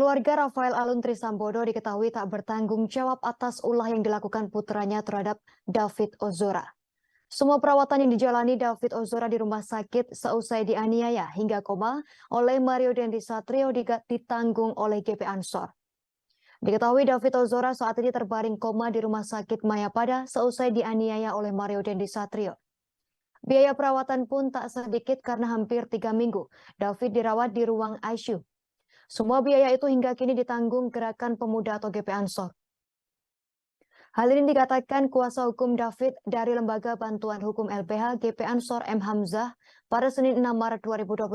Keluarga Rafael Alun Trisambodo diketahui tak bertanggung jawab atas ulah yang dilakukan putranya terhadap David Ozora. Semua perawatan yang dijalani David Ozora di rumah sakit seusai dianiaya hingga koma oleh Mario Dendi Satrio ditanggung oleh GP Ansor. Diketahui David Ozora saat ini terbaring koma di rumah sakit Mayapada seusai dianiaya oleh Mario Dendi Satrio. Biaya perawatan pun tak sedikit karena hampir 3 minggu David dirawat di ruang ICU. Semua biaya itu hingga kini ditanggung Gerakan Pemuda atau GP Ansor. Hal ini dikatakan kuasa hukum David dari Lembaga Bantuan Hukum LBH GP Ansor M. Hamzah pada Senin 6 Maret 2023.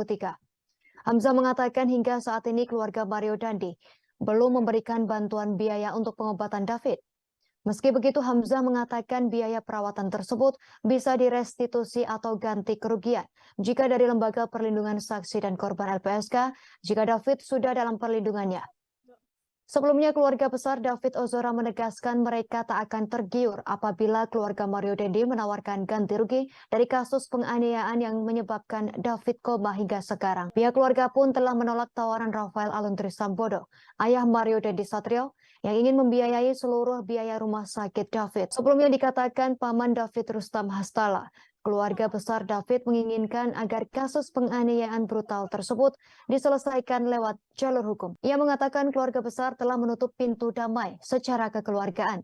Hamzah mengatakan hingga saat ini keluarga Mario Dandi belum memberikan bantuan biaya untuk pengobatan David. Meski begitu, Hamzah mengatakan biaya perawatan tersebut bisa direstitusi atau ganti kerugian jika dari Lembaga Perlindungan Saksi dan Korban LPSK jika David sudah dalam perlindungannya. Sebelumnya, keluarga besar David Ozora menegaskan mereka tak akan tergiur apabila keluarga Mario Dendi menawarkan ganti rugi dari kasus penganiayaan yang menyebabkan David koma hingga sekarang. Pihak keluarga pun telah menolak tawaran Rafael Alun Trisambodo, ayah Mario Dendi Satrio, yang ingin membiayai seluruh biaya rumah sakit David. Sebelumnya dikatakan paman David Rustam Hastala, keluarga besar David menginginkan agar kasus penganiayaan brutal tersebut diselesaikan lewat jalur hukum. Ia mengatakan keluarga besar telah menutup pintu damai secara kekeluargaan.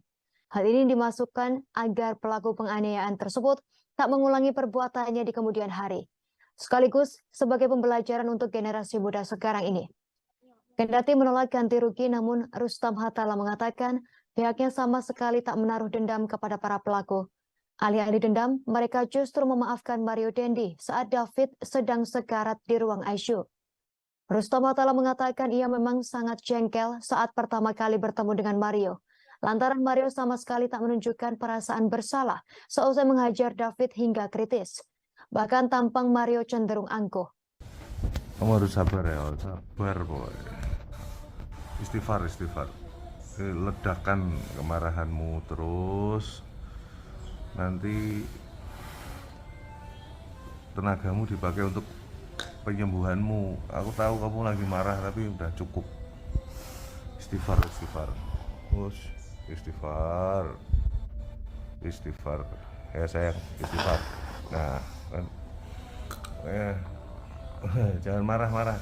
Hal ini dimasukkan agar pelaku penganiayaan tersebut tak mengulangi perbuatannya di kemudian hari. Sekaligus sebagai pembelajaran untuk generasi muda sekarang ini. Kendati menolak ganti rugi, namun Rustam Hatala mengatakan pihaknya sama sekali tak menaruh dendam kepada para pelaku. Alih-alih dendam, mereka justru memaafkan Mario Dendi saat David sedang sekarat di ruang ICU. Rustam Hatala mengatakan ia memang sangat jengkel saat pertama kali bertemu dengan Mario. Lantaran Mario sama sekali tak menunjukkan perasaan bersalah seusai menghajar David hingga kritis. Bahkan tampang Mario cenderung angkuh. Kamu harus sabar ya, sabar boy. Istighfar. Ledakan kemarahanmu terus. Nanti tenagamu dipakai untuk penyembuhanmu. Aku tahu kamu lagi marah tapi udah cukup. Istighfar. Istighfar. Ya sayang, istighfar. Nah, kan. Jangan marah-marah.